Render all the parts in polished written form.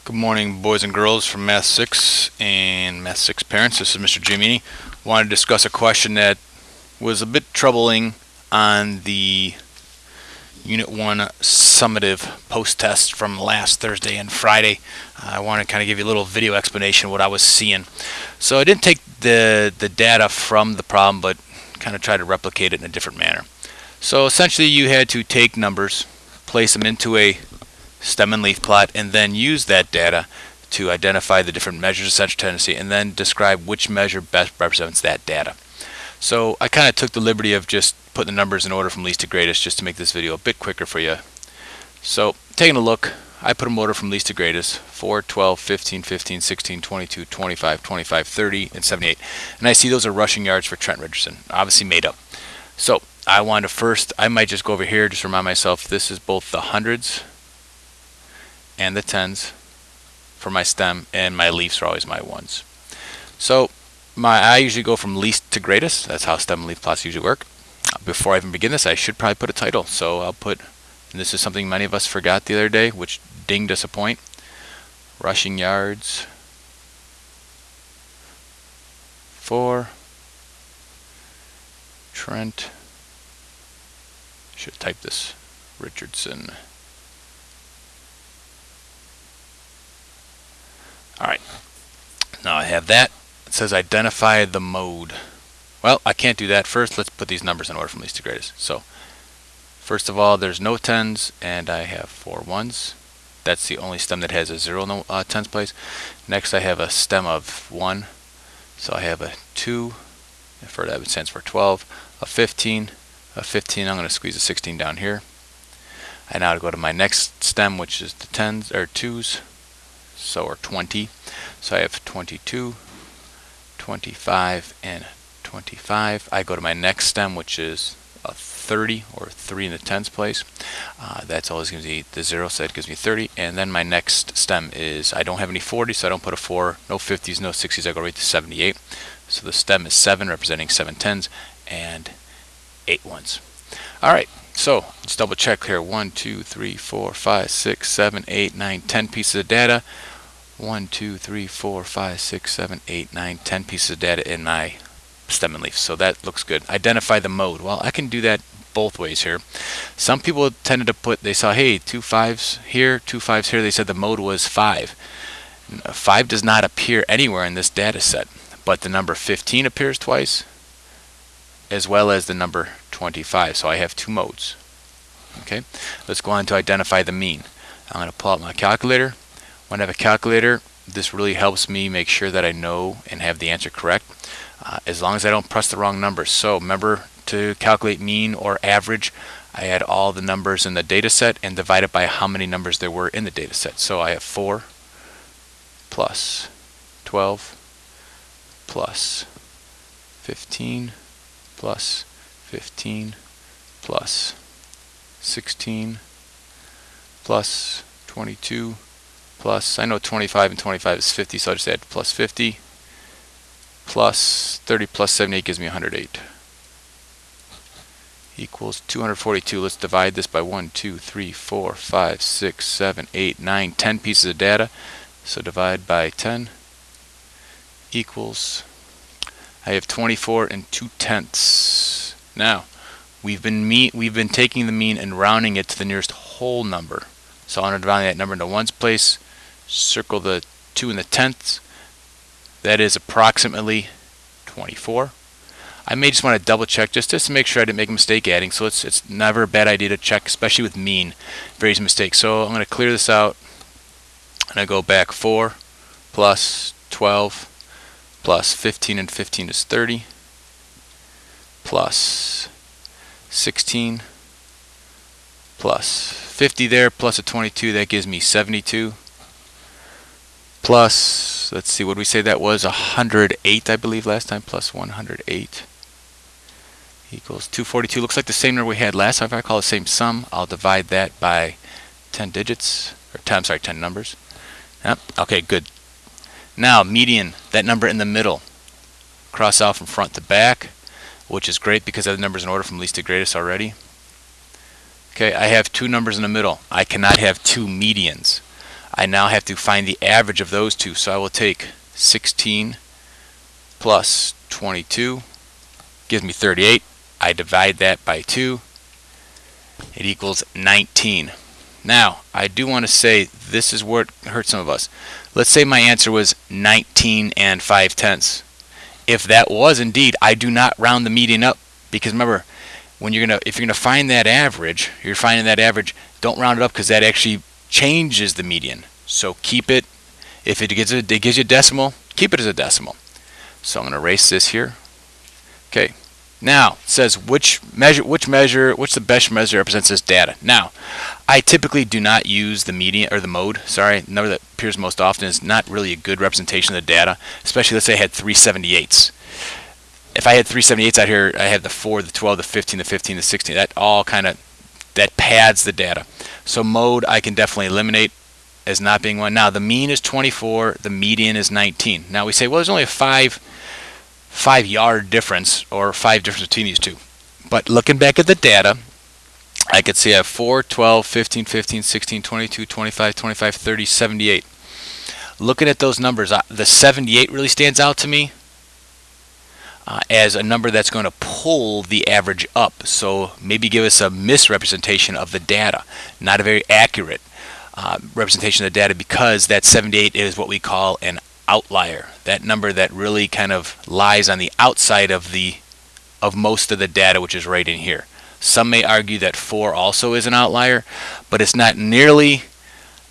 Good morning, boys and girls from Math 6 and Math 6 parents. This is Mr. Jimmy. Want to discuss a question that was a bit troubling on the Unit 1 summative post-test from last Thursday and Friday. I want to kind of give you a little video explanation of what I was seeing. So I didn't take the data from the problem, but kind of try to replicate it in a different manner. So essentially you had to take numbers, place them into a stem and leaf plot, and then use that data to identify the different measures of central tendency and then describe which measure best represents that data. So I kind of took the liberty of just putting the numbers in order from least to greatest just to make this video a bit quicker for you. So taking a look, I put them in order from least to greatest: 4, 12, 15, 15, 16, 22, 25, 25, 30, and 78. And I see those are rushing yards for Trent Richardson, obviously made up. So I want to first, I might just go over here, just remind myself this is both the hundreds and the tens for my stem, and my leaves are always my ones. So I usually go from least to greatest. That's how stem and leaf plots usually work. Before I even begin this, I should probably put a title. So I'll put, and this is something many of us forgot the other day, which dinged us a point: rushing yards for Trent. Should have typed this: Richardson. Alright, now I have that. It says identify the mode. Well, I can't do that. First, let's put these numbers in order from least to greatest. So, first of all, there's no tens, and I have 4 ones. That's the only stem that has a 0 in the tens place. Next, I have a stem of 1. So I have a 2, for that it stands for 12, a 15, a 15. I'm going to squeeze a 16 down here. I now go to my next stem, which is the tens, or 2s. So, or 20. So I have 22, 25, and 25. I go to my next stem, which is a 30, or 3 in the tens place. That's always going to be the 0, so that gives me 30. And then my next stem is, I don't have any 40s, so I don't put a 4, no 50s, no 60s. I go right to 78. So the stem is 7, representing 7 tens, and 8 ones. Alright, so let's double check here. 1, 2, 3, 4, 5, 6, 7, 8, 9, 10 pieces of data. 1, 2, 3, 4, 5, 6, 7, 8, 9, 10 pieces of data in my stem and leaf. So that looks good. Identify the mode. Well, I can do that both ways here. Some people tended to put, they saw, hey, 2 5s here, 2 5s here. They said the mode was 5. 5 does not appear anywhere in this data set, but the number 15 appears twice, as well as the number 25. So I have 2 modes. Okay, let's go on to identify the mean. I'm going to pull out my calculator. When I have a calculator, this really helps me make sure that I know and have the answer correct, as long as I don't press the wrong numbers. So remember, to calculate mean or average, I add all the numbers in the data set and divide it by how many numbers there were in the data set. So I have 4 plus 12 plus 15 plus 15 plus 16 plus 22 plus, I know 25 and 25 is 50, so I'll just add plus 50 plus 30 plus 78 gives me 108 equals 242. Let's divide this by 1, 2, 3, 4, 5, 6, 7, 8, 9, 10 pieces of data. So divide by 10 equals, I have 24 and 2/10. Now, we've been taking the mean and rounding it to the nearest whole number. So I'm going to round that number into ones place, circle the 2 in the tenths. That is approximately 24. I may just want to double check just to make sure I didn't make a mistake adding. So it's never a bad idea to check, especially with mean. Very easy mistake. So I'm going to clear this out, and I go back 4 plus 12 plus 15, and 15 is 30, plus 16 plus 50 there, plus a 22, that gives me 72, plus, let's see, what did we say that was? 108, I believe, last time, plus 108 equals 242. Looks like the same number we had last time. If I call the same sum, I'll divide that by 10 digits, or 10 numbers. Yep. Okay, good. Now, median, that number in the middle. Cross out from front to back, which is great because I have the numbers in order from least to greatest already. Okay, I have 2 numbers in the middle. I cannot have 2 medians. I now have to find the average of those two. So I will take 16 plus 22 gives me 38. I divide that by 2. It equals 19. Now, I do want to say this is where it hurts some of us. Let's say my answer was 19 and 5/10. If that was indeed, I do not round the median up, because remember, if you're gonna find that average, you're finding that average, don't round it up, because that actually changes the median. So keep it. If it gives you a decimal, keep it as a decimal. So I'm going to erase this here. Okay. Now it says which the best measure that represents this data. Now, I typically do not use the median or the mode. Sorry, the number that appears most often is not really a good representation of the data. Especially, let's say I had 378s. If I had 378s out here, I had the 4, the 12, the 15, the 15, the 16. That all that pads the data. So mode I can definitely eliminate as not being one. Now the mean is 24, the median is 19. Now we say, well, there's only a 5-yard difference, or 5 difference between these two. But looking back at the data, I could see I have 4, 12, 15, 15, 16, 22, 25, 25, 30, 78. Looking at those numbers, the 78 really stands out to me as a number that's going to pull the average up. So maybe give us a misrepresentation of the data, not a very accurate representation of the data, because that 78 is what we call an outlier. That number that really kind of lies on the outside of most of the data, which is right in here. Some may argue that 4 also is an outlier, but it's not nearly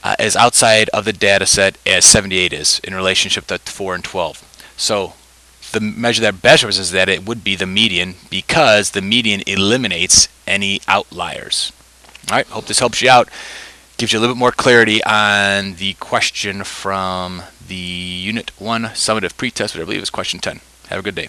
as outside of the data set as 78 is in relationship to 4 and 12. So the measure that best represents that, it would be the median, because the median eliminates any outliers. All right, hope this helps you out. Gives you a little bit more clarity on the question from the Unit 1 summative pretest, which I believe is question 10. Have a good day.